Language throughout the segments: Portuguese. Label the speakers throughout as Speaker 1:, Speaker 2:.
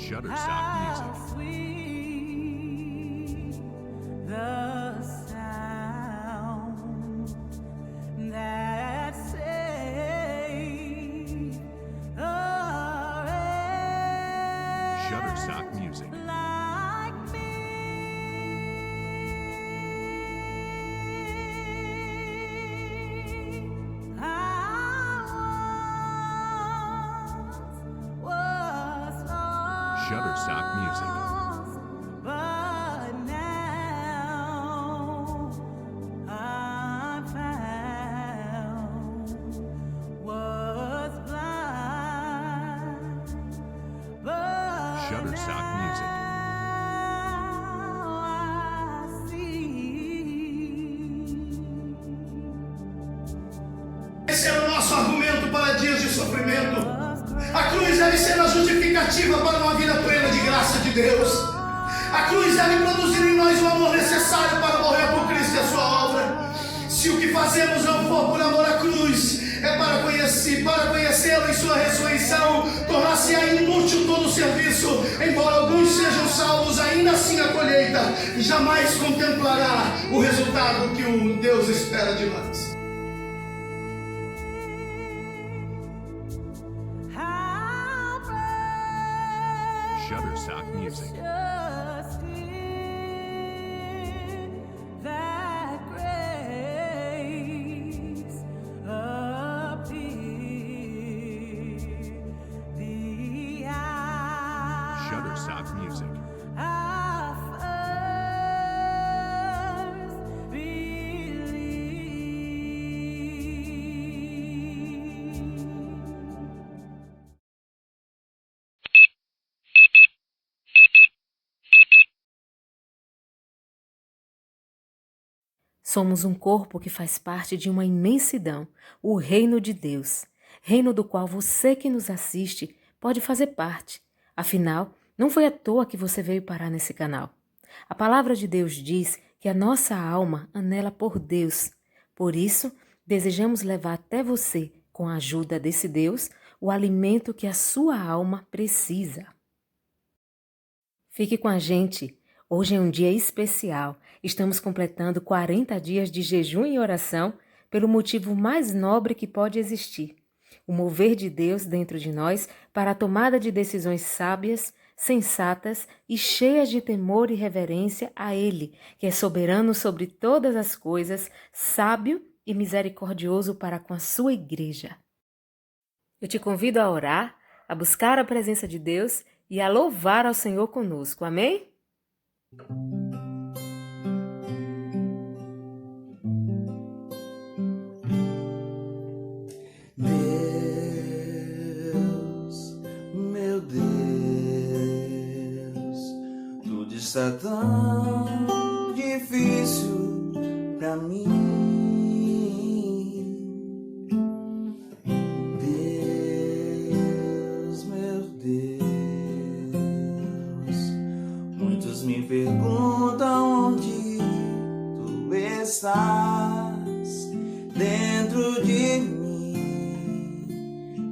Speaker 1: Shutterstock Music.
Speaker 2: Sweet the sound that saved a wretch
Speaker 1: Shutterstock Music.
Speaker 2: like me. I was lost,
Speaker 1: Shutterstock Music.
Speaker 2: but now I'm found. Was blind, but
Speaker 1: Shutterstock Music.
Speaker 2: now I see.
Speaker 3: Esse é o nosso argumento para dias de sofrimento. A cruz deve ser a justificativa para uma vida plena de graça de Deus. A cruz deve produzir em nós o amor necessário para morrer por Cristo e a sua obra. Se o que fazemos não for por amor à cruz, é para conhecê-lo em sua ressurreição, tornar-se-á inútil todo o serviço. Embora alguns sejam salvos, ainda assim a colheita jamais contemplará o resultado que o Deus espera de nós.
Speaker 2: How
Speaker 1: Shutterstock Music.
Speaker 2: precious did that grace appear, the hour
Speaker 1: Shutterstock Music.
Speaker 2: I first believed.
Speaker 4: Somos um corpo que faz parte de uma imensidão, o reino de Deus, reino do qual você que nos assiste pode fazer parte. Afinal, não foi à toa que você veio parar nesse canal. A palavra de Deus diz que a nossa alma anela por Deus. Por isso, desejamos levar até você, com a ajuda desse Deus, o alimento que a sua alma precisa. Fique com a gente. Hoje é um dia especial. Estamos completando 40 dias de jejum e oração pelo motivo mais nobre que pode existir: o mover de Deus dentro de nós para a tomada de decisões sábias, sensatas e cheias de temor e reverência a Ele, que é soberano sobre todas as coisas, sábio e misericordioso para com a sua igreja. Eu te convido a orar, a buscar a presença de Deus e a louvar ao Senhor conosco. Amém?
Speaker 5: Deus, meu Deus, tudo está tão difícil pra mim. Deus, meu Deus, muitos me perguntam onde tu estás dentro de mim.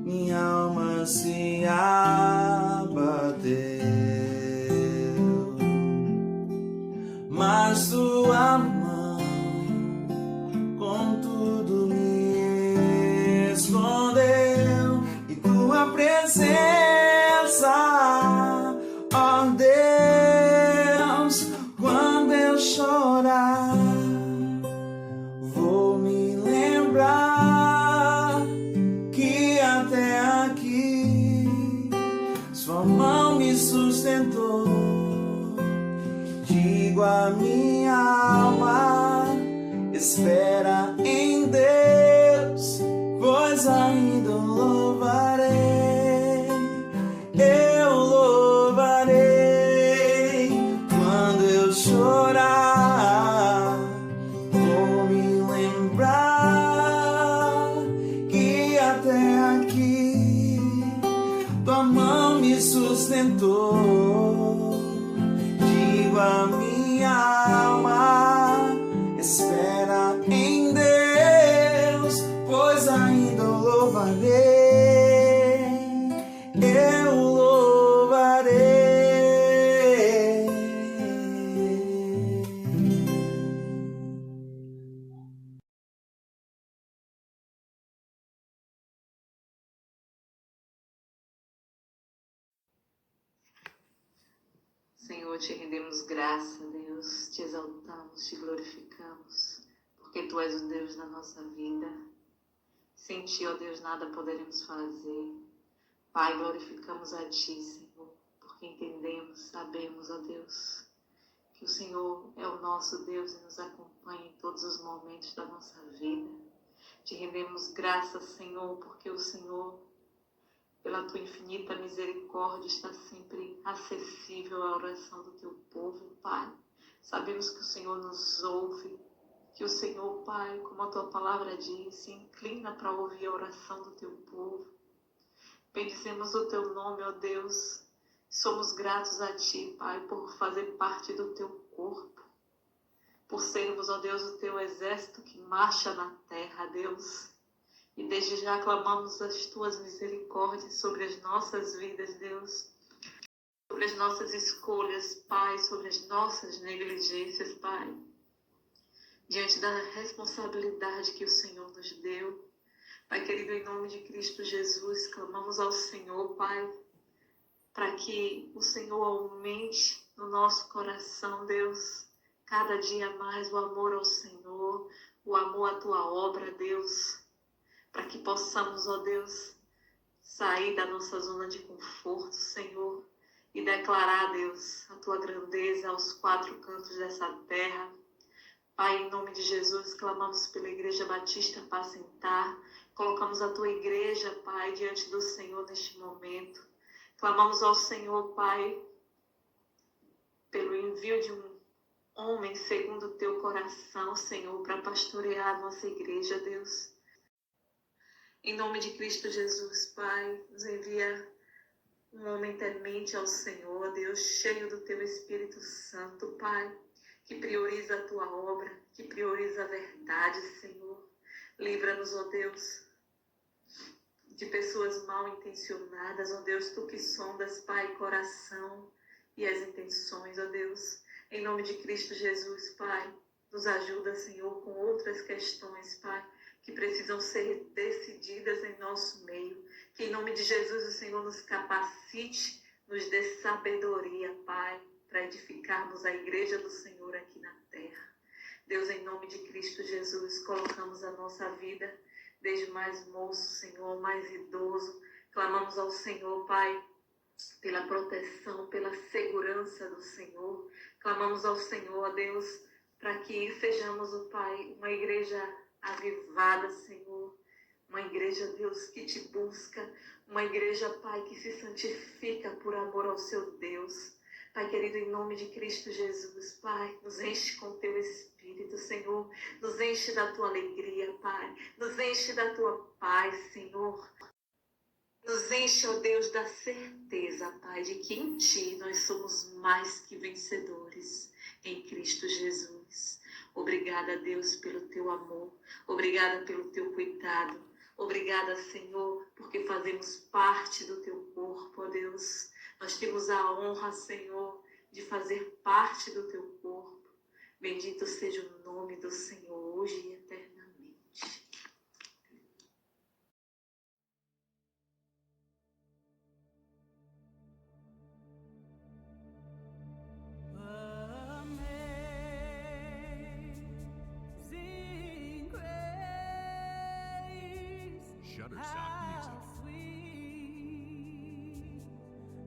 Speaker 5: Minha alma se abateu, mas tua mão com tudo me escondeu, e tua presença, ó Deus, quando eu chorar, vou me lembrar que até aqui sua mão me sustentou. Digo a minha alma, espera em Deus, pois ainda o louvarei. Eu louvarei quando eu chorar. Vou me lembrar que até aqui tua mão me sustentou. Digo a minha alma, espera em Deus, pois ainda o louvarei. Eu louvarei.
Speaker 6: Senhor, te rendemos graça, Deus, te exaltamos, te glorificamos, porque Tu és o Deus da nossa vida. Sem Ti, ó Deus, nada poderemos fazer. Pai, glorificamos a Ti, Senhor, porque entendemos, sabemos, ó Deus, que o Senhor é o nosso Deus e nos acompanha em todos os momentos da nossa vida. Te rendemos graças, Senhor, porque o Senhor, pela Tua infinita misericórdia, está sempre acessível à oração do Teu povo, Pai. Sabemos que o Senhor nos ouve, que o Senhor, Pai, como a Tua palavra diz, se inclina para ouvir a oração do Teu povo. Bendizemos o Teu nome, ó Deus. Somos gratos a Ti, Pai, por fazer parte do Teu corpo, por sermos, ó Deus, o Teu exército que marcha na terra, Deus. E desde já clamamos as Tuas misericórdias sobre as nossas vidas, Deus, sobre as nossas escolhas, Pai, sobre as nossas negligências, Pai, diante da responsabilidade que o Senhor nos deu. Pai querido, em nome de Cristo Jesus, clamamos ao Senhor, Pai, para que o Senhor aumente no nosso coração, Deus, cada dia mais o amor ao Senhor, o amor à Tua obra, Deus, para que possamos, ó Deus, sair da nossa zona de conforto, Senhor, e declarar, Deus, a Tua grandeza aos quatro cantos dessa terra. Pai, em nome de Jesus, clamamos pela Igreja Batista Apacentar, colocamos a Tua igreja, Pai, diante do Senhor neste momento. Clamamos ao Senhor, Pai, pelo envio de um homem segundo o Teu coração, Senhor, para pastorear a nossa igreja, Deus. Em nome de Cristo Jesus, Pai, nos envia um homem temente ao Senhor, Deus, cheio do Teu Espírito Santo, Pai, que prioriza a Tua obra, que prioriza a verdade, Senhor. Livra-nos, ó Deus, de pessoas mal intencionadas, ó Deus, Tu que sondas, Pai, coração e as intenções, ó Deus. Em nome de Cristo Jesus, Pai, nos ajuda, Senhor, com outras questões, Pai, que precisam ser decididas em nosso meio. Que em nome de Jesus o Senhor nos capacite, nos dê sabedoria, Pai, para edificarmos a igreja do Senhor aqui na terra. Deus, em nome de Cristo Jesus, colocamos a nossa vida, desde o mais moço, Senhor, mais idoso. Clamamos ao Senhor, Pai, pela proteção, pela segurança do Senhor. Clamamos ao Senhor, ó Deus, para que sejamos, ó Pai, uma igreja avivada, Senhor. Uma igreja, Deus, que Te busca. Uma igreja, Pai, que se santifica por amor ao Seu Deus. Pai querido, em nome de Cristo Jesus, Pai, nos enche com Teu Espírito, Senhor. Nos enche da Tua alegria, Pai. Nos enche da Tua paz, Senhor. Nos enche, ó Deus, da certeza, Pai, de que em Ti nós somos mais que vencedores em Cristo Jesus. Obrigada, Deus, pelo Teu amor. Obrigada pelo Teu cuidado. Obrigada, Senhor, porque fazemos parte do Teu corpo, ó Deus. Nós temos a honra, Senhor, de fazer parte do Teu corpo. Bendito seja o nome do Senhor, hoje e eternamente.
Speaker 2: Amazing grace,
Speaker 1: Shutterstock Music.
Speaker 2: how sweet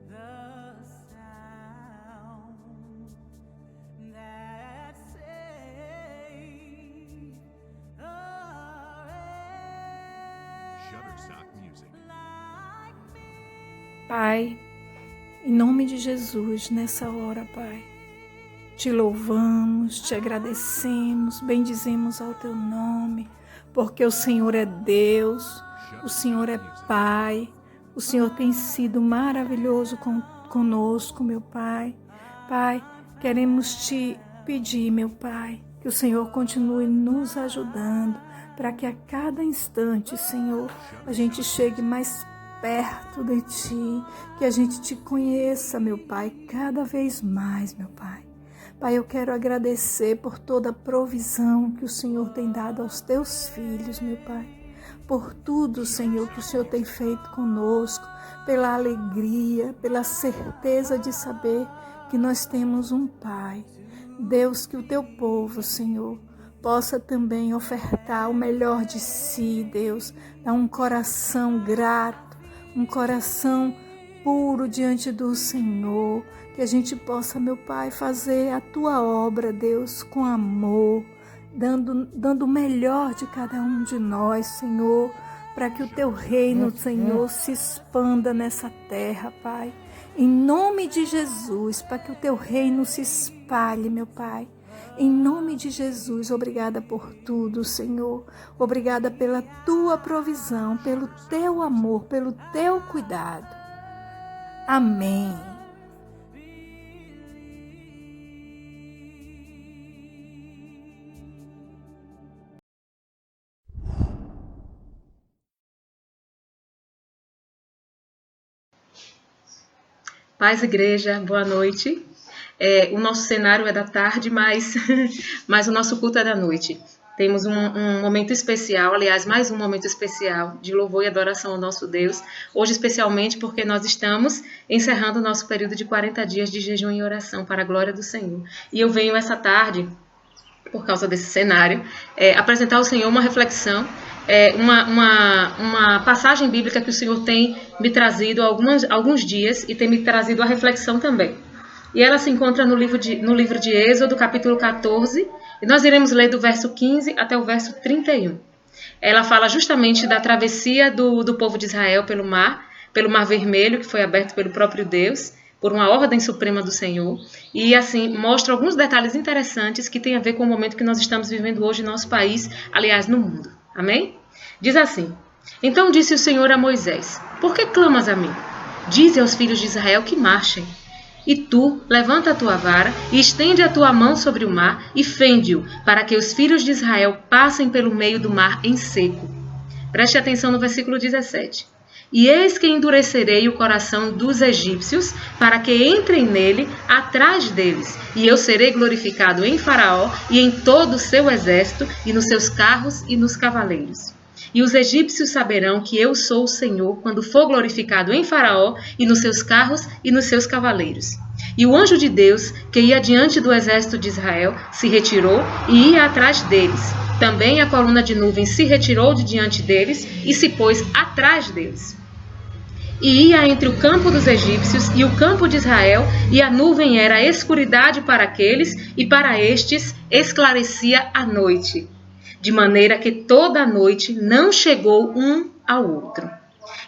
Speaker 2: the sound that saved a wretch
Speaker 1: Shutterstock Music.
Speaker 2: like me.
Speaker 7: Pai, em nome de Jesus, nessa hora, Pai, Te louvamos, Te agradecemos, bendizemos ao Teu nome, porque o Senhor é Deus, o Senhor é Pai, o Senhor tem sido maravilhoso conosco, meu Pai. Pai, queremos Te pedir, meu Pai, que o Senhor continue nos ajudando, para que a cada instante, Senhor, a gente chegue mais perto de Ti, que a gente Te conheça, meu Pai, cada vez mais, meu Pai. Pai, eu quero agradecer por toda a provisão que o Senhor tem dado aos Teus filhos, meu Pai. por tudo, Senhor, que o Senhor tem feito conosco, pela alegria, pela certeza de saber que nós temos um Pai. Deus, que o teu povo, Senhor, possa também ofertar o melhor de si, Deus, dar um coração grato, um coração puro diante do Senhor, que a gente possa, meu Pai, fazer a tua obra, Deus, com amor, dando o melhor de cada um de nós, Senhor, para que o teu reino, Senhor, se expanda nessa terra, Pai. Em nome de Jesus, para que o teu reino se espalhe, meu Pai. Em nome de Jesus, obrigada por tudo, Senhor. Obrigada pela tua provisão, pelo teu amor, pelo teu cuidado. Amém.
Speaker 8: Paz, igreja, boa noite. O nosso cenário é da tarde, mas o nosso culto é da noite. Temos um momento especial, aliás, mais um momento especial de louvor e adoração ao nosso Deus. Hoje, especialmente, porque nós estamos encerrando o nosso período de 40 dias de jejum e oração para a glória do Senhor. E eu venho essa tarde, por causa desse cenário, apresentar ao Senhor uma reflexão, uma passagem bíblica que o Senhor tem me trazido há alguns dias e tem me trazido a reflexão também. E ela se encontra no livro de Êxodo, capítulo 14, e nós iremos ler do verso 15 até o verso 31. Ela fala justamente da travessia do povo de Israel pelo Mar Vermelho, que foi aberto pelo próprio Deus, por uma ordem suprema do Senhor, e assim mostra alguns detalhes interessantes que têm a ver com o momento que nós estamos vivendo hoje no nosso país, aliás, no mundo. Amém? Diz assim: Então disse o Senhor a Moisés: Por que clamas a mim? Dize aos filhos de Israel que marchem. E tu, levanta a tua vara e estende a tua mão sobre o mar e fende-o, para que os filhos de Israel passem pelo meio do mar em seco. Preste atenção no versículo 17. E eis que endurecerei o coração dos egípcios, para que entrem nele atrás deles, e eu serei glorificado em Faraó e em todo o seu exército, e nos seus carros e nos cavaleiros. E os egípcios saberão que eu sou o Senhor, quando for glorificado em Faraó e nos seus carros e nos seus cavaleiros. E o anjo de Deus, que ia diante do exército de Israel, se retirou e ia atrás deles. Também a coluna de nuvem se retirou de diante deles e se pôs atrás deles. E ia entre o campo dos egípcios e o campo de Israel, e a nuvem era escuridade para aqueles, e para estes esclarecia a noite. De maneira que toda a noite não chegou um ao outro.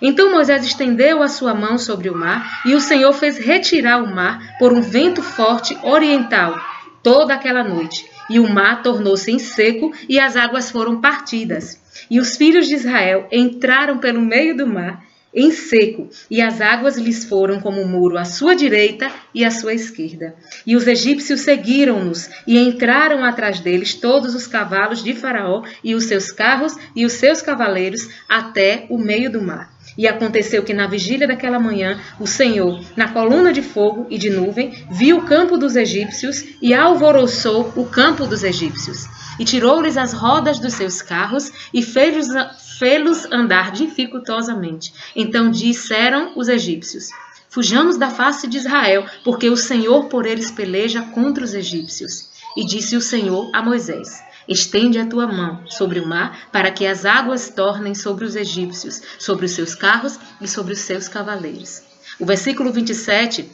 Speaker 8: Então Moisés estendeu a sua mão sobre o mar, e o Senhor fez retirar o mar por um vento forte oriental toda aquela noite. E o mar tornou-se em seco, e as águas foram partidas. E os filhos de Israel entraram pelo meio do mar em seco, e as águas lhes foram como um muro à sua direita e à sua esquerda. E os egípcios seguiram-nos, e entraram atrás deles todos os cavalos de Faraó, e os seus carros e os seus cavaleiros, até o meio do mar. E aconteceu que na vigília daquela manhã, o Senhor, na coluna de fogo e de nuvem, viu o campo dos egípcios e alvoroçou o campo dos egípcios. E tirou-lhes as rodas dos seus carros e fê-los andar dificultosamente. Então disseram os egípcios: Fujamos da face de Israel, porque o Senhor por eles peleja contra os egípcios. E disse o Senhor a Moisés: Estende a tua mão sobre o mar, para que as águas tornem sobre os egípcios, sobre os seus carros e sobre os seus cavaleiros. O versículo 27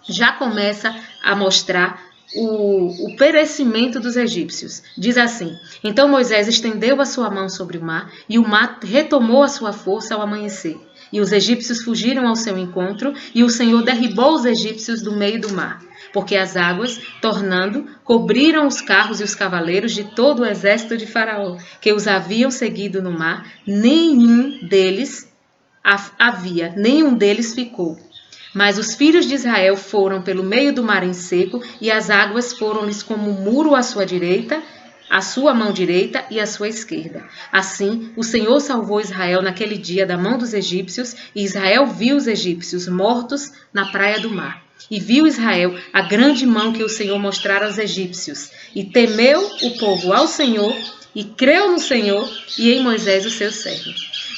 Speaker 8: já começa a mostrar o perecimento dos egípcios. Diz assim: Então Moisés estendeu a sua mão sobre o mar, e o mar retomou a sua força ao amanhecer. E os egípcios fugiram ao seu encontro, e o Senhor derribou os egípcios do meio do mar. Porque as águas, tornando, cobriram os carros e os cavaleiros de todo o exército de Faraó, que os haviam seguido no mar, nenhum deles ficou. Mas os filhos de Israel foram pelo meio do mar em seco, e as águas foram-lhes como um muro à sua direita, à sua mão direita e à sua esquerda. Assim, o Senhor salvou Israel naquele dia da mão dos egípcios, e Israel viu os egípcios mortos na praia do mar. E viu Israel a grande mão que o Senhor mostrara aos egípcios. E temeu o povo ao Senhor, e creu no Senhor e em Moisés, o seu servo.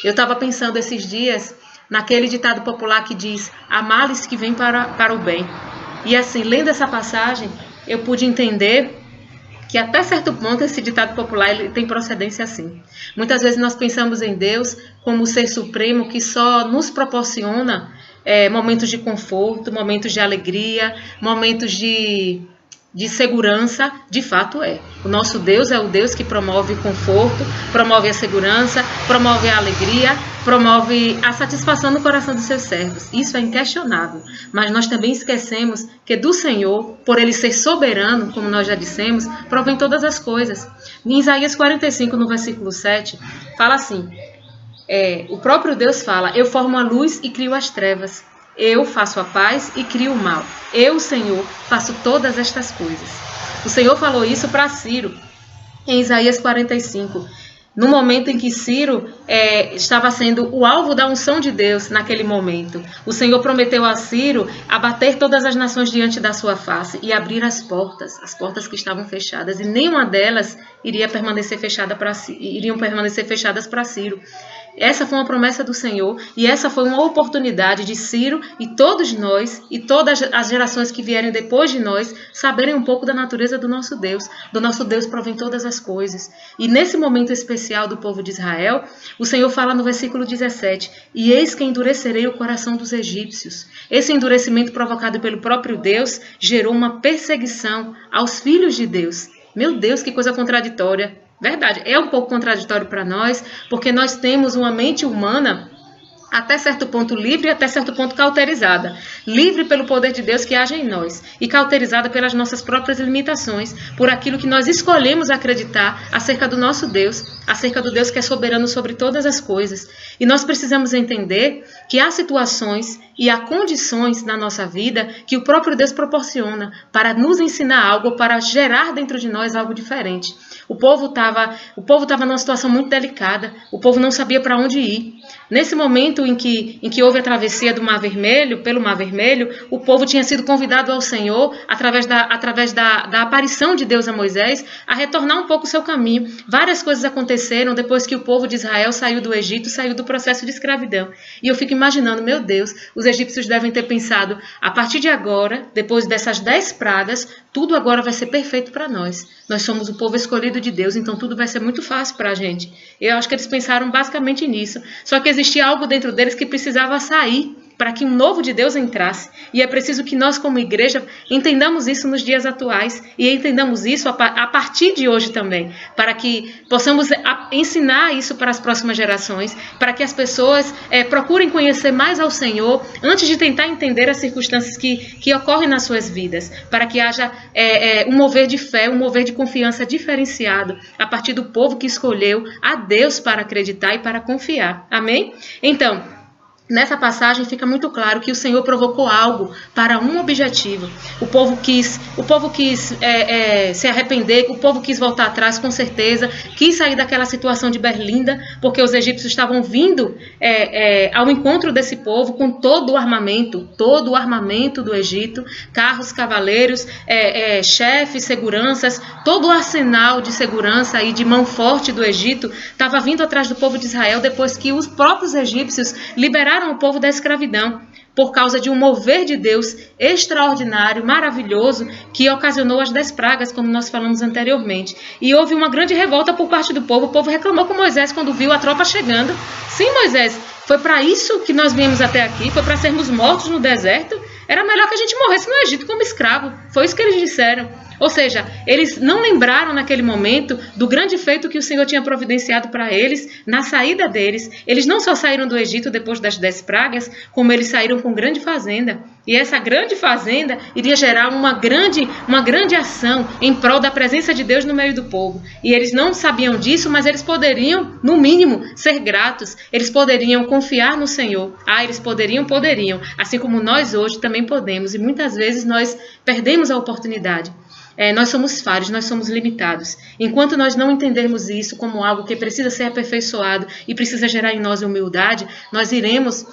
Speaker 8: Eu estava pensando esses dias naquele ditado popular que diz: há males que vêm para o bem. E assim, lendo essa passagem, eu pude entender que até certo ponto esse ditado popular ele tem procedência assim. Muitas vezes nós pensamos em Deus como o ser supremo que só nos proporciona momentos de conforto, momentos de alegria, momentos de segurança. De fato é. O nosso Deus é o Deus que promove o conforto, promove a segurança, promove a alegria, promove a satisfação no coração dos seus servos. Isso é inquestionável. Mas nós também esquecemos que do Senhor, por Ele ser soberano, como nós já dissemos, provém todas as coisas. Em Isaías 45, no versículo 7, fala assim, o próprio Deus fala: eu formo a luz e crio as trevas. Eu faço a paz e crio o mal. Eu, Senhor, faço todas estas coisas. O Senhor falou isso para Ciro, em Isaías 45. No momento em que Ciro estava sendo o alvo da unção de Deus naquele momento. O Senhor prometeu a Ciro abater todas as nações diante da sua face e abrir as portas que estavam fechadas, e nenhuma delas iriam permanecer fechadas para Ciro. Essa foi uma promessa do Senhor e essa foi uma oportunidade de Ciro e todos nós e todas as gerações que vierem depois de nós saberem um pouco da natureza do nosso Deus. Do nosso Deus provém todas as coisas. E nesse momento especial do povo de Israel, o Senhor fala no versículo 17: e eis que endurecerei o coração dos egípcios. Esse endurecimento provocado pelo próprio Deus gerou uma perseguição aos filhos de Deus. Meu Deus, que coisa contraditória. Verdade, é um pouco contraditório para nós, porque nós temos uma mente humana até certo ponto livre e até certo ponto cauterizada. Livre pelo poder de Deus que age em nós e cauterizada pelas nossas próprias limitações, por aquilo que nós escolhemos acreditar acerca do nosso Deus, acerca do Deus que é soberano sobre todas as coisas. E nós precisamos entender que há situações e há condições na nossa vida que o próprio Deus proporciona para nos ensinar algo, para gerar dentro de nós algo diferente. O povo estava numa situação muito delicada, o povo não sabia para onde ir. Nesse momento em que houve a travessia do Mar Vermelho, pelo Mar Vermelho, o povo tinha sido convidado ao Senhor, através da aparição de Deus a Moisés, a retornar um pouco o seu caminho. Várias coisas aconteceram depois que o povo de Israel saiu do Egito, saiu do processo de escravidão. E eu fico imaginando, meu Deus, os egípcios devem ter pensado: a partir de agora, depois dessas 10 pragas, tudo agora vai ser perfeito para nós. Nós somos o povo escolhido de Deus, então tudo vai ser muito fácil para a gente. Eu acho que eles pensaram basicamente nisso. Só que existia algo dentro deles que precisava sair para que um novo de Deus entrasse. E é preciso que nós, como igreja, entendamos isso nos dias atuais e entendamos isso a partir de hoje também, para que possamos ensinar isso para as próximas gerações, para que as pessoas procurem conhecer mais ao Senhor antes de tentar entender as circunstâncias que ocorrem nas suas vidas, para que haja um mover de fé, um mover de confiança diferenciado a partir do povo que escolheu a Deus para acreditar e para confiar. Amém? Então, nessa passagem fica muito claro que o Senhor provocou algo para um objetivo. O povo quis se arrepender, o povo quis voltar atrás, com certeza, quis sair daquela situação de berlinda, porque os egípcios estavam vindo ao encontro desse povo com todo o armamento do Egito, carros, cavaleiros, chefes, seguranças, todo o arsenal de segurança e de mão forte do Egito estava vindo atrás do povo de Israel depois que os próprios egípcios liberaram o povo da escravidão, por causa de um mover de Deus extraordinário, maravilhoso, que ocasionou as 10 pragas, como nós falamos anteriormente. E houve uma grande revolta por parte do povo. O povo reclamou com Moisés quando viu a tropa chegando. Sim, Moisés, foi para isso que nós viemos até aqui, foi para sermos mortos no deserto. Era melhor que a gente morresse no Egito como escravo. Foi isso que eles disseram. Ou seja, eles não lembraram naquele momento do grande feito que o Senhor tinha providenciado para eles na saída deles. Eles não só saíram do Egito depois das 10 pragas, como eles saíram com grande fazenda. E essa grande fazenda iria gerar uma grande ação em prol da presença de Deus no meio do povo. E eles não sabiam disso, mas eles poderiam, no mínimo, ser gratos. Eles poderiam confiar no Senhor. Eles poderiam. Assim como nós hoje também podemos. E muitas vezes nós perdemos a oportunidade. Nós somos falhos, nós somos limitados. Enquanto nós não entendermos isso como algo que precisa ser aperfeiçoado e precisa gerar em nós humildade, nós iremos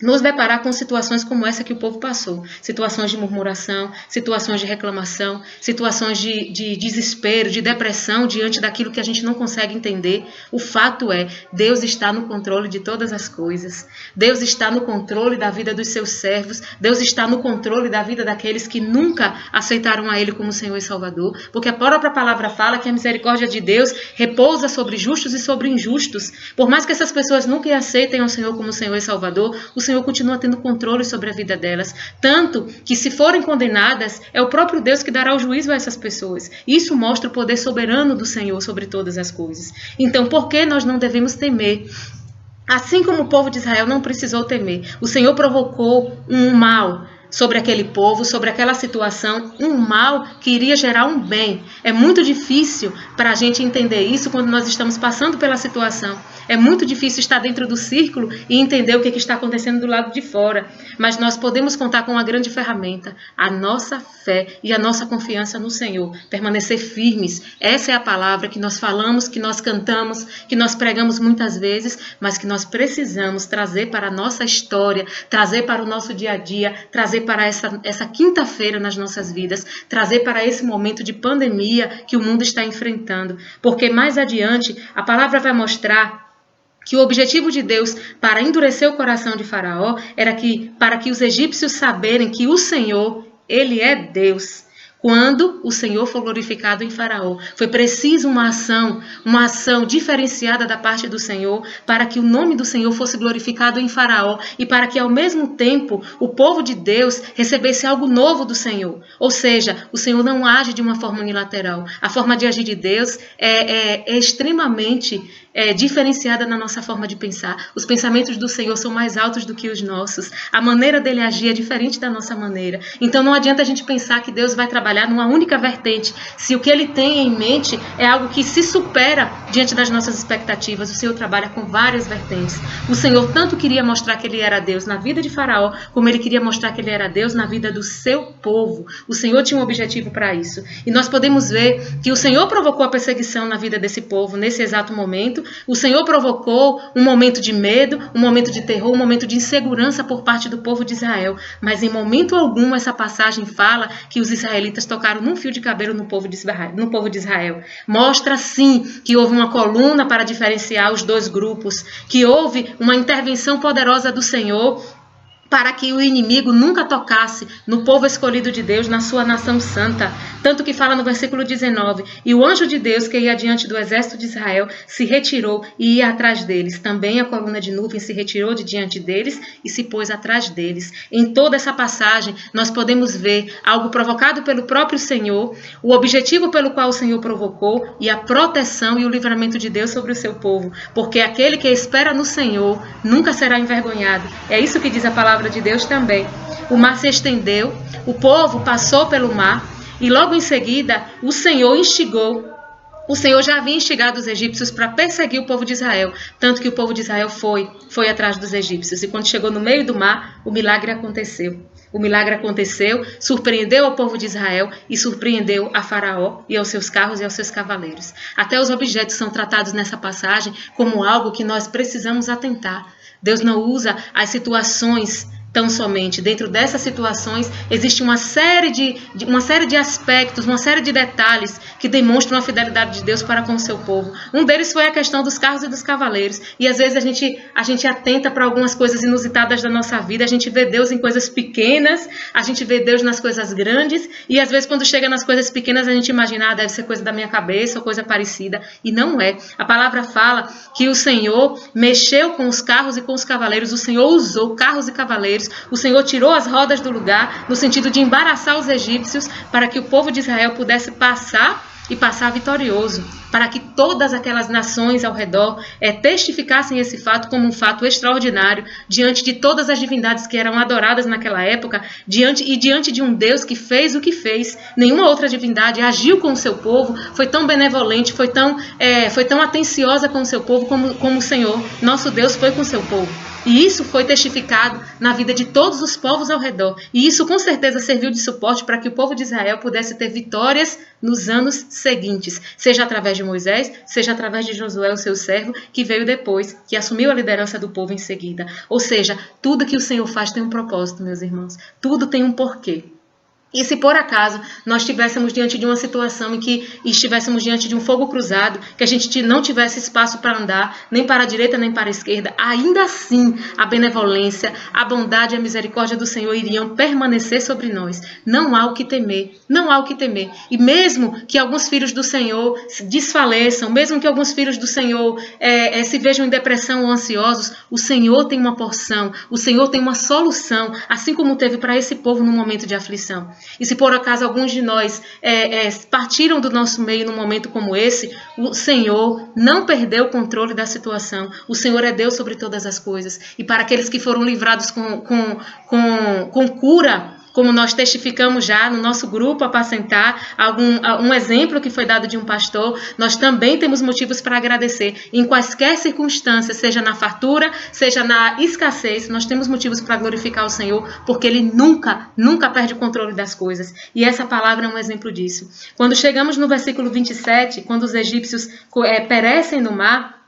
Speaker 8: nos deparar com situações como essa que o povo passou. Situações de murmuração, situações de reclamação, situações de desespero, de depressão diante daquilo que a gente não consegue entender. O fato é, Deus está no controle de todas as coisas. Deus está no controle da vida dos seus servos. Deus está no controle da vida daqueles que nunca aceitaram a Ele como Senhor e Salvador. Porque a própria palavra fala que a misericórdia de Deus repousa sobre justos e sobre injustos. Por mais que essas pessoas nunca aceitem ao Senhor como Senhor e Salvador, o Senhor continua tendo controle sobre a vida delas. Tanto que, se forem condenadas, é o próprio Deus que dará o juízo a essas pessoas. Isso mostra o poder soberano do Senhor sobre todas as coisas. Então, por que nós não devemos temer? Assim como o povo de Israel não precisou temer, o Senhor provocou um mal sobre aquele povo, sobre aquela situação, um mal que iria gerar um bem. É muito difícil para a gente entender isso quando nós estamos passando pela situação. É muito difícil estar dentro do círculo e entender o que está acontecendo do lado de fora. Mas nós podemos contar com uma grande ferramenta, a nossa fé e a nossa confiança no Senhor. Permanecer firmes. Essa é a palavra que nós falamos, que nós cantamos, que nós pregamos muitas vezes, mas que nós precisamos trazer para a nossa história, trazer para o nosso dia a dia, trazer para essa quinta-feira nas nossas vidas, trazer para esse momento de pandemia que o mundo está enfrentando. Porque mais adiante a palavra vai mostrar que o objetivo de Deus para endurecer o coração de Faraó era para que os egípcios saberem que o Senhor, Ele é Deus. Quando o Senhor for glorificado em Faraó, foi preciso uma ação diferenciada da parte do Senhor para que o nome do Senhor fosse glorificado em Faraó e para que, ao mesmo tempo, o povo de Deus recebesse algo novo do Senhor. Ou seja, o Senhor não age de uma forma unilateral. A forma de agir de Deus é extremamente diferenciada na nossa forma de pensar. Os pensamentos do Senhor são mais altos do que os nossos. A maneira dele agir é diferente da nossa maneira. Então não adianta a gente pensar que Deus vai trabalhar numa única vertente, se o que ele tem em mente é algo que se supera diante das nossas expectativas. O Senhor trabalha com várias vertentes. O Senhor tanto queria mostrar que ele era Deus na vida de Faraó, como ele queria mostrar que ele era Deus na vida do seu povo. O Senhor tinha um objetivo para isso. E nós podemos ver que o Senhor provocou a perseguição na vida desse povo nesse exato momento. O Senhor provocou um momento de medo, um momento de terror, um momento de insegurança por parte do povo de Israel. Mas em momento algum essa passagem fala que os israelitas tocaram num fio de cabelo no povo de Israel. Mostra sim que houve uma coluna para diferenciar os dois grupos, que houve uma intervenção poderosa do Senhor para que o inimigo nunca tocasse no povo escolhido de Deus, na sua nação santa. Tanto que fala no versículo 19, e o anjo de Deus que ia diante do exército de Israel se retirou e ia atrás deles. Também a coluna de nuvem se retirou de diante deles e se pôs atrás deles. Em toda essa passagem, nós podemos ver algo provocado pelo próprio Senhor, o objetivo pelo qual o Senhor provocou e a proteção e o livramento de Deus sobre o seu povo. Porque aquele que espera no Senhor nunca será envergonhado. É isso que diz a palavra de Deus também. O mar se estendeu, o povo passou pelo mar e logo em seguida o Senhor instigou. O Senhor já havia instigado os egípcios para perseguir o povo de Israel, tanto que o povo de Israel foi atrás dos egípcios. E quando chegou no meio do mar, o milagre aconteceu. O milagre aconteceu, surpreendeu ao povo de Israel e surpreendeu a Faraó e aos seus carros e aos seus cavaleiros. Até os objetos são tratados nessa passagem como algo que nós precisamos atentar. Deus não usa as situações tão somente. Dentro dessas situações existe uma série de aspectos, uma série de detalhes que demonstram a fidelidade de Deus para com o seu povo. Um deles foi a questão dos carros e dos cavaleiros. E às vezes a gente atenta para algumas coisas inusitadas da nossa vida. A gente vê Deus em coisas pequenas, a gente vê Deus nas coisas grandes. E às vezes quando chega nas coisas pequenas a gente imagina, deve ser coisa da minha cabeça ou coisa parecida. E não é. A palavra fala que o Senhor mexeu com os carros e com os cavaleiros. O Senhor usou carros e cavaleiros. O Senhor tirou as rodas do lugar no sentido de embaraçar os egípcios para que o povo de Israel pudesse passar e passar vitorioso, para que todas aquelas nações ao redor testificassem esse fato como um fato extraordinário diante de todas as divindades que eram adoradas naquela época, diante de um Deus que fez o que fez. Nenhuma outra divindade agiu com o seu povo, foi tão benevolente, foi tão atenciosa com o seu povo como o Senhor, nosso Deus, foi com o seu povo. E isso foi testificado na vida de todos os povos ao redor. E isso com certeza serviu de suporte para que o povo de Israel pudesse ter vitórias nos anos seguintes, seja através de Moisés, seja através de Josué, o seu servo, que veio depois, que assumiu a liderança do povo em seguida. Ou seja, tudo que o Senhor faz tem um propósito, meus irmãos. Tudo tem um porquê. E se por acaso nós estivéssemos diante de uma situação em que estivéssemos diante de um fogo cruzado, que a gente não tivesse espaço para andar, nem para a direita nem para a esquerda, ainda assim a benevolência, a bondade e a misericórdia do Senhor iriam permanecer sobre nós. Não há o que temer, não há o que temer. E mesmo que alguns filhos do Senhor se desfaleçam, mesmo que alguns filhos do Senhor se vejam em depressão ou ansiosos, o Senhor tem uma porção, o Senhor tem uma solução, assim como teve para esse povo no momento de aflição. E se por acaso alguns de nós partiram do nosso meio num momento como esse, o Senhor não perdeu o controle da situação. O Senhor é Deus sobre todas as coisas. E para aqueles que foram livrados com cura, como nós testificamos já no nosso grupo Apacentar, um exemplo que foi dado de um pastor, nós também temos motivos para agradecer. Em quaisquer circunstâncias, seja na fartura, seja na escassez, nós temos motivos para glorificar o Senhor, porque Ele nunca perde o controle das coisas. E essa palavra é um exemplo disso. Quando chegamos no versículo 27, quando os egípcios perecem no mar,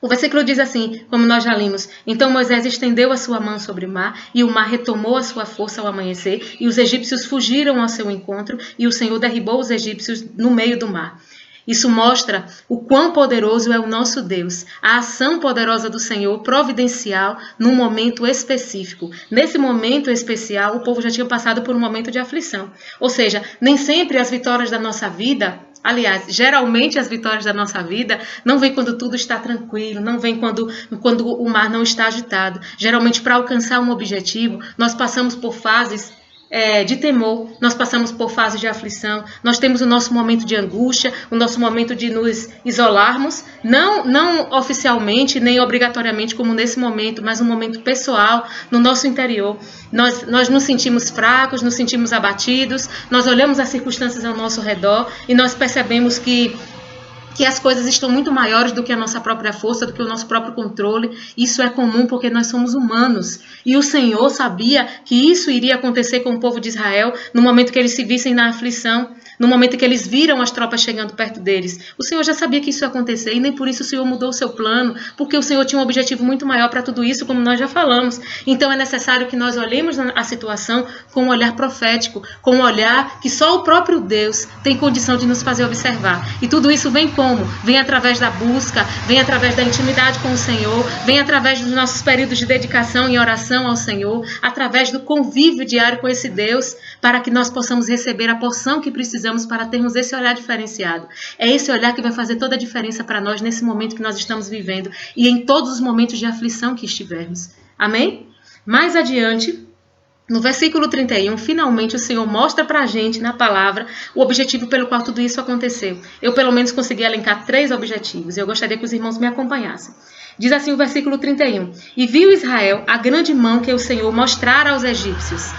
Speaker 8: o versículo diz assim, como nós já limos: então Moisés estendeu a sua mão sobre o mar, e o mar retomou a sua força ao amanhecer, e os egípcios fugiram ao seu encontro, e o Senhor derribou os egípcios no meio do mar. Isso mostra o quão poderoso é o nosso Deus, a ação poderosa do Senhor, providencial, num momento específico. Nesse momento especial, o povo já tinha passado por um momento de aflição. Ou seja, nem sempre as vitórias da nossa vida, aliás, geralmente as vitórias da nossa vida não vêm quando tudo está tranquilo, não vêm quando o mar não está agitado. Geralmente, para alcançar um objetivo, nós passamos por fases de temor, nós passamos por fases de aflição, nós temos o nosso momento de angústia, o nosso momento de nos isolarmos, não oficialmente, nem obrigatoriamente como nesse momento, mas um momento pessoal, no nosso interior. Nós nos sentimos fracos, nos sentimos abatidos, nós olhamos as circunstâncias ao nosso redor e nós percebemos que as coisas estão muito maiores do que a nossa própria força, do que o nosso próprio controle. Isso é comum porque nós somos humanos. E o Senhor sabia que isso iria acontecer com o povo de Israel no momento que eles se vissem na aflição, no momento que eles viram as tropas chegando perto deles. O Senhor já sabia que isso ia acontecer e nem por isso o Senhor mudou o seu plano, porque o Senhor tinha um objetivo muito maior para tudo isso, como nós já falamos. Então é necessário que nós olhemos a situação com um olhar profético, com um olhar que só o próprio Deus tem condição de nos fazer observar. E tudo isso vem como? Vem através da busca, vem através da intimidade com o Senhor, vem através dos nossos períodos de dedicação e oração ao Senhor, através do convívio diário com esse Deus, para que nós possamos receber a porção que precisamos para termos esse olhar diferenciado. É esse olhar que vai fazer toda a diferença para nós nesse momento que nós estamos vivendo e em todos os momentos de aflição que estivermos. Amém? Mais adiante, no versículo 31, finalmente o Senhor mostra para a gente na palavra o objetivo pelo qual tudo isso aconteceu. Eu pelo menos consegui elencar 3 objetivos e eu gostaria que os irmãos me acompanhassem. Diz assim o versículo 31, e viu Israel a grande mão que o Senhor mostrara aos egípcios.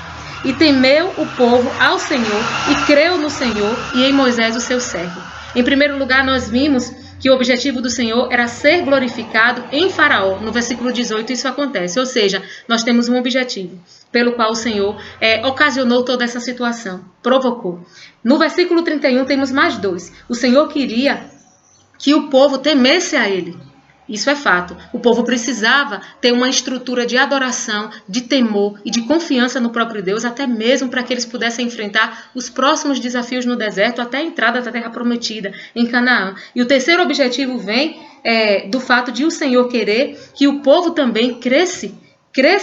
Speaker 8: E temeu o povo ao Senhor e creu no Senhor e em Moisés o seu servo. Em primeiro lugar, nós vimos que o objetivo do Senhor era ser glorificado em Faraó. No versículo 18 isso acontece, ou seja, nós temos um objetivo pelo qual o Senhor ocasionou toda essa situação, provocou. No versículo 31 temos mais 2. O Senhor queria que o povo temesse a Ele. Isso é fato. O povo precisava ter uma estrutura de adoração, de temor e de confiança no próprio Deus, até mesmo para que eles pudessem enfrentar os próximos desafios no deserto, até a entrada da terra prometida, em Canaã. E o terceiro objetivo vem do fato de o Senhor querer que o povo também cresce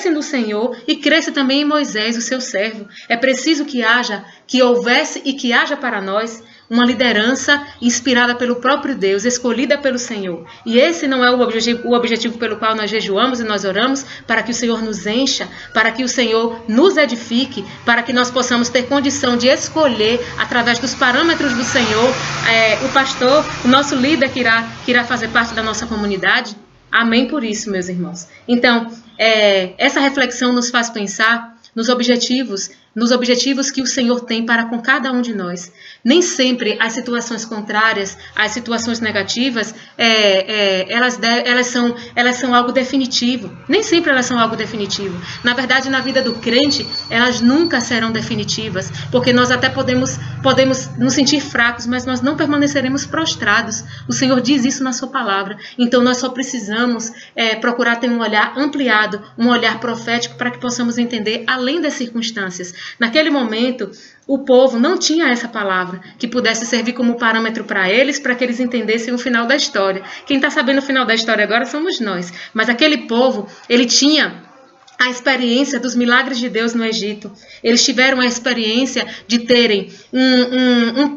Speaker 8: no Senhor e cresce também em Moisés, o seu servo. É preciso que houvesse e que haja para nós uma liderança inspirada pelo próprio Deus, escolhida pelo Senhor. E esse não é o objetivo pelo qual nós jejuamos e nós oramos, para que o Senhor nos encha, para que o Senhor nos edifique, para que nós possamos ter condição de escolher, através dos parâmetros do Senhor, o pastor, o nosso líder que irá fazer parte da nossa comunidade. Amém por isso, meus irmãos. Então, essa reflexão nos faz pensar nos objetivos nos objetivos que o Senhor tem para com cada um de nós. Nem sempre as situações contrárias, as situações negativas, elas são algo definitivo. Nem sempre elas são algo definitivo. Na verdade, na vida do crente, elas nunca serão definitivas, porque nós até podemos nos sentir fracos, mas nós não permaneceremos prostrados. O Senhor diz isso na sua palavra. Então, nós só precisamos procurar ter um olhar ampliado, um olhar profético, para que possamos entender além das circunstâncias. Naquele momento, o povo não tinha essa palavra que pudesse servir como parâmetro para eles, para que eles entendessem o final da história. Quem está sabendo o final da história agora somos nós. Mas aquele povo, ele tinha a experiência dos milagres de Deus no Egito. Eles tiveram a experiência de terem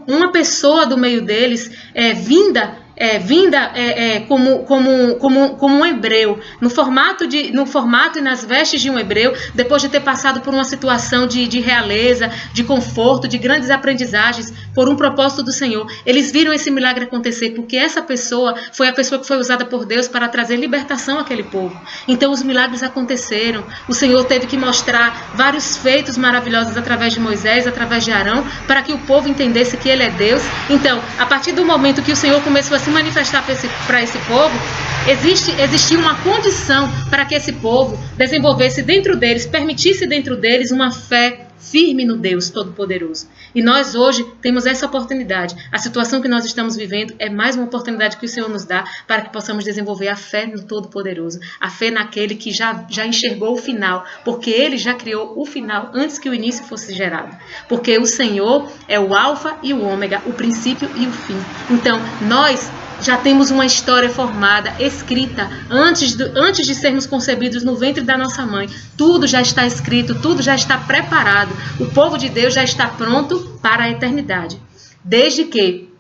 Speaker 8: uma pessoa do meio deles vinda como um hebreu, no formato e nas vestes de um hebreu, depois de ter passado por uma situação de realeza, de conforto, de grandes aprendizagens, por um propósito do Senhor. Eles viram esse milagre acontecer, porque essa pessoa foi a pessoa que foi usada por Deus para trazer libertação àquele povo. Então os milagres aconteceram. O Senhor teve que mostrar vários feitos maravilhosos através de Moisés, através de Arão, para que o povo entendesse que Ele é Deus. Então, a partir do momento que o Senhor começou a se manifestar para esse povo, existia uma condição para que esse povo desenvolvesse dentro deles, permitisse dentro deles uma fé firme no Deus Todo-Poderoso. E nós hoje temos essa oportunidade. A situação que nós estamos vivendo é mais uma oportunidade que o Senhor nos dá para que possamos desenvolver a fé no Todo-Poderoso, a fé naquele que já enxergou o final, porque Ele já criou o final antes que o início fosse gerado. Porque o Senhor é o alfa e o ômega, o princípio e o fim. Então, nós já temos uma história formada, escrita, antes de sermos concebidos no ventre da nossa mãe. Tudo já está escrito, tudo já está preparado. O povo de Deus já está pronto para a eternidade. Desde que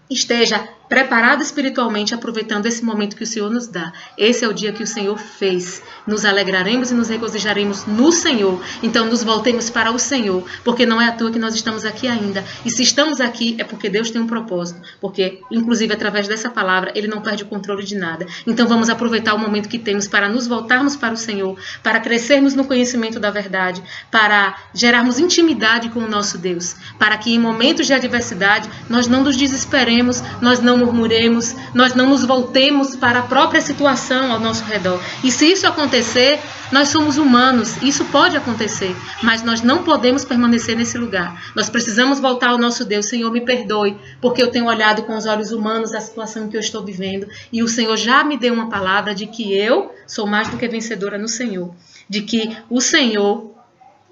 Speaker 8: esteja preparado espiritualmente, aproveitando esse momento que o Senhor nos dá. Esse é o dia que o Senhor fez. Nos alegraremos e nos regozijaremos no Senhor. Então nos voltemos para o Senhor, porque não é à toa que nós estamos aqui ainda. E se estamos aqui é porque Deus tem um propósito, porque inclusive através dessa palavra Ele não perde o controle de nada. Então vamos aproveitar o momento que temos para nos voltarmos para o Senhor, para crescermos no conhecimento da verdade, para gerarmos intimidade com o nosso Deus, para que em momentos de adversidade nós não nos desesperemos, nós não murmuremos, nós não nos voltemos para a própria situação ao nosso redor. E se isso acontecer, nós somos humanos, isso pode acontecer, mas nós não podemos permanecer nesse lugar. Nós precisamos voltar ao nosso Deus. Senhor, me perdoe, porque eu tenho olhado com os olhos humanos a situação que eu estou vivendo, e o Senhor já me deu uma palavra de que eu sou mais do que vencedora no Senhor, de que o Senhor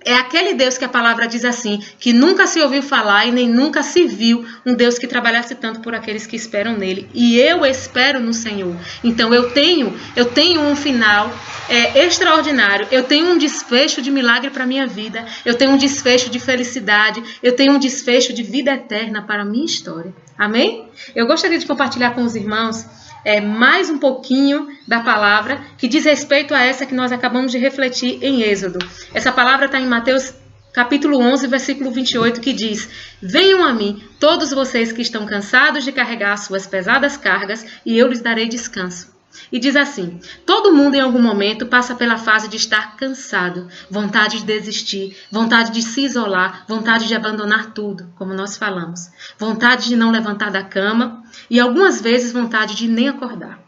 Speaker 8: é aquele Deus que a palavra diz assim, que nunca se ouviu falar e nem nunca se viu um Deus que trabalhasse tanto por aqueles que esperam nele. E eu espero no Senhor. Então eu tenho um final extraordinário. Eu tenho um desfecho de milagre para a minha vida. Eu tenho um desfecho de felicidade. Eu tenho um desfecho de vida eterna para a minha história. Amém? Eu gostaria de compartilhar com os irmãos mais um pouquinho da palavra que diz respeito a essa que nós acabamos de refletir em Êxodo. Essa palavra está em Mateus capítulo 11, versículo 28, que diz: venham a mim todos vocês que estão cansados de carregar suas pesadas cargas, e eu lhes darei descanso. E diz assim: todo mundo em algum momento passa pela fase de estar cansado, vontade de desistir, vontade de se isolar, vontade de abandonar tudo, como nós falamos, vontade de não levantar da cama e algumas vezes vontade de nem acordar.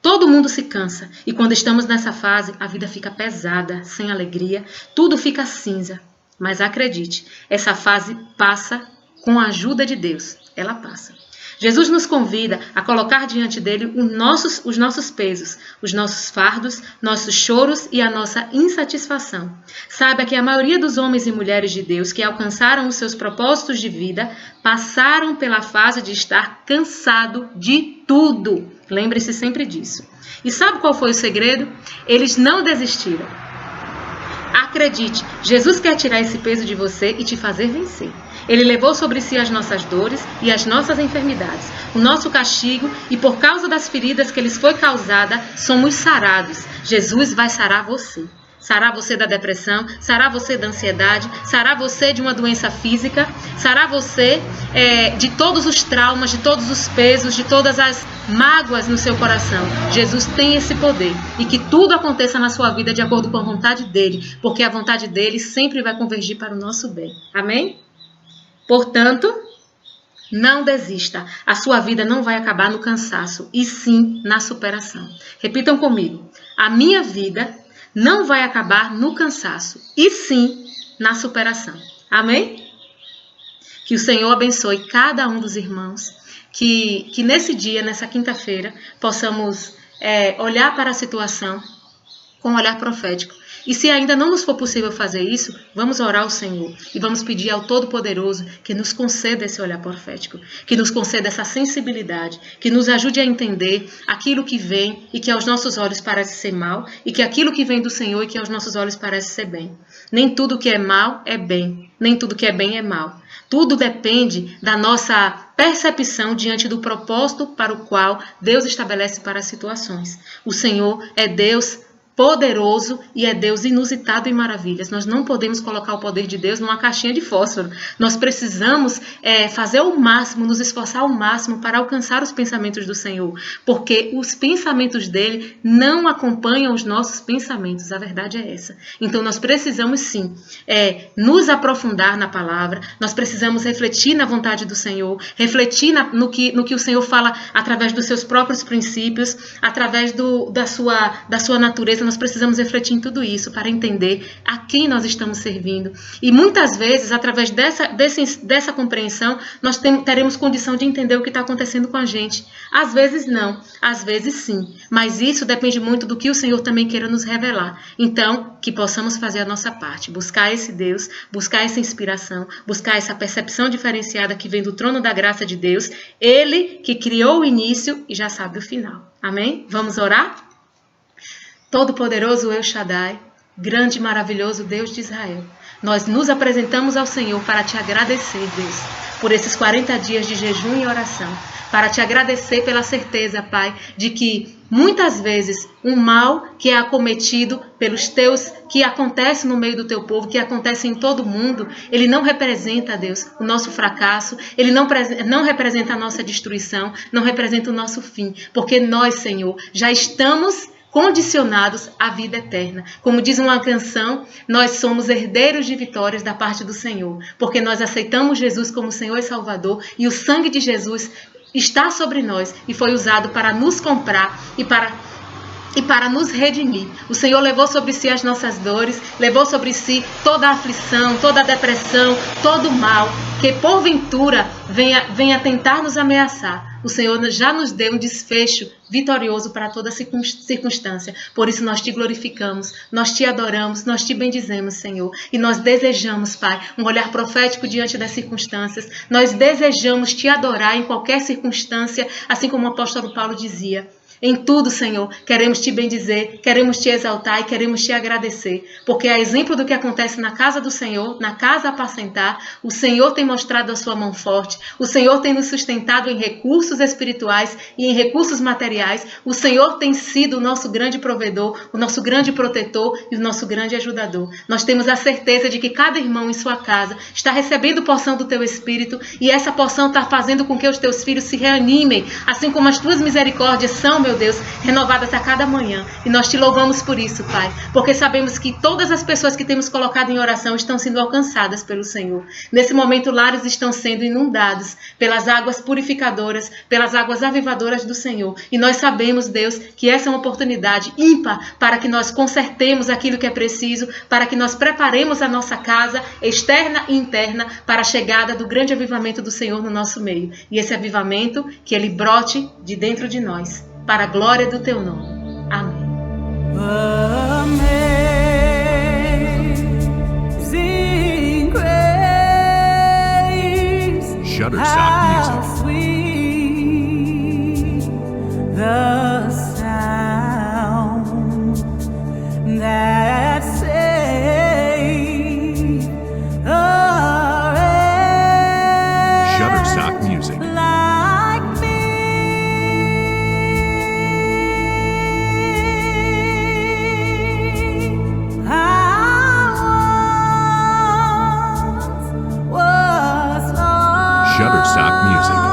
Speaker 8: Todo mundo se cansa, e quando estamos nessa fase, a vida fica pesada, sem alegria, tudo fica cinza. Mas acredite, essa fase passa com a ajuda de Deus, ela passa. Jesus nos convida a colocar diante dele os nossos pesos, os nossos fardos, nossos choros e a nossa insatisfação. Saiba que a maioria dos homens e mulheres de Deus que alcançaram os seus propósitos de vida passaram pela fase de estar cansado de tudo. Lembre-se sempre disso. E sabe qual foi o segredo? Eles não desistiram. Acredite, Jesus quer tirar esse peso de você e te fazer vencer. Ele levou sobre si as nossas dores e as nossas enfermidades, o nosso castigo, e por causa das feridas que lhes foi causada, somos sarados. Jesus vai sarar você. Sarar você da depressão, sarar você da ansiedade, sarar você de uma doença física, sarar você de todos os traumas, de todos os pesos, de todas as mágoas no seu coração. Jesus tem esse poder e que tudo aconteça na sua vida de acordo com a vontade dele, porque a vontade dele sempre vai convergir para o nosso bem. Amém? Portanto, não desista. A sua vida não vai acabar no cansaço, e sim na superação. Repitam comigo. A minha vida não vai acabar no cansaço, e sim na superação. Amém? Que o Senhor abençoe cada um dos irmãos, que nesse dia, nessa quinta-feira, possamos olhar para a situação com um olhar profético. E se ainda não nos for possível fazer isso, vamos orar ao Senhor e vamos pedir ao Todo-Poderoso que nos conceda esse olhar profético, que nos conceda essa sensibilidade, que nos ajude a entender aquilo que vem e que aos nossos olhos parece ser mal, e que aquilo que vem do Senhor e que aos nossos olhos parece ser bem. Nem tudo que é mal é bem, nem tudo que é bem é mal. Tudo depende da nossa percepção diante do propósito para o qual Deus estabelece para as situações. O Senhor é Deus poderoso e é Deus inusitado em maravilhas. Nós não podemos colocar o poder de Deus numa caixinha de fósforo. Nós precisamos fazer o máximo, nos esforçar ao máximo para alcançar os pensamentos do Senhor, porque os pensamentos dele não acompanham os nossos pensamentos. A verdade é essa. Então nós precisamos sim nos aprofundar na palavra, nós precisamos refletir na vontade do Senhor, refletir no que o Senhor fala através dos seus próprios princípios, através da sua natureza. Nós precisamos refletir em tudo isso para entender a quem nós estamos servindo. E muitas vezes, através dessa compreensão, nós teremos condição de entender o que está acontecendo com a gente. Às vezes não, às vezes sim. Mas isso depende muito do que o Senhor também queira nos revelar. Então, que possamos fazer a nossa parte. Buscar esse Deus, buscar essa inspiração, buscar essa percepção diferenciada que vem do trono da graça de Deus. Ele que criou o início e já sabe o final. Amém? Vamos orar? Todo-Poderoso El Shaddai, grande e maravilhoso Deus de Israel, nós nos apresentamos ao Senhor para te agradecer, Deus, por esses 40 dias de jejum e oração, para te agradecer pela certeza, Pai, de que muitas vezes um mal que é acometido pelos teus, que acontece no meio do teu povo, que acontece em todo mundo, ele não representa, Deus, o nosso fracasso, ele não representa a nossa destruição, não representa o nosso fim, porque nós, Senhor, já estamos condicionados à vida eterna. Como diz uma canção, nós somos herdeiros de vitórias da parte do Senhor, porque nós aceitamos Jesus como Senhor e Salvador, e o sangue de Jesus está sobre nós e foi usado para nos comprar e para nos redimir. O Senhor levou sobre si as nossas dores, levou sobre si toda a aflição, toda a depressão, todo o mal que porventura venha tentar nos ameaçar. O Senhor já nos deu um desfecho vitorioso para toda circunstância. Por isso nós te glorificamos, nós te adoramos, nós te bendizemos, Senhor. E nós desejamos, Pai, um olhar profético diante das circunstâncias. Nós desejamos te adorar em qualquer circunstância, assim como o apóstolo Paulo dizia. Em tudo, Senhor, queremos te bendizer, queremos te exaltar e queremos te agradecer, porque a exemplo do que acontece na casa do Senhor, na casa apacentar, o Senhor tem mostrado a sua mão forte, o Senhor tem nos sustentado em recursos espirituais e em recursos materiais, o Senhor tem sido o nosso grande provedor, o nosso grande protetor e o nosso grande ajudador. Nós temos a certeza de que cada irmão em sua casa está recebendo porção do teu Espírito e essa porção está fazendo com que os teus filhos se reanimem, assim como as tuas misericórdias são, meu Deus, renovadas a cada manhã. E nós te louvamos por isso, Pai, porque sabemos que todas as pessoas que temos colocado em oração estão sendo alcançadas pelo Senhor. Nesse momento, lares estão sendo inundados pelas águas purificadoras, pelas águas avivadoras do Senhor. E nós sabemos, Deus, que essa é uma oportunidade ímpar para que nós consertemos aquilo que é preciso, para que nós preparemos a nossa casa, externa e interna, para a chegada do grande avivamento do Senhor no nosso meio. E esse avivamento, que ele brote de dentro de nós, para a glória do teu nome. Amém.
Speaker 2: Amazing grace,
Speaker 1: Shutterstock Music.
Speaker 2: how sweet the sound that saved a wretch
Speaker 1: Shutterstock Music.
Speaker 2: like me. I once was lost,
Speaker 1: Shutterstock Music.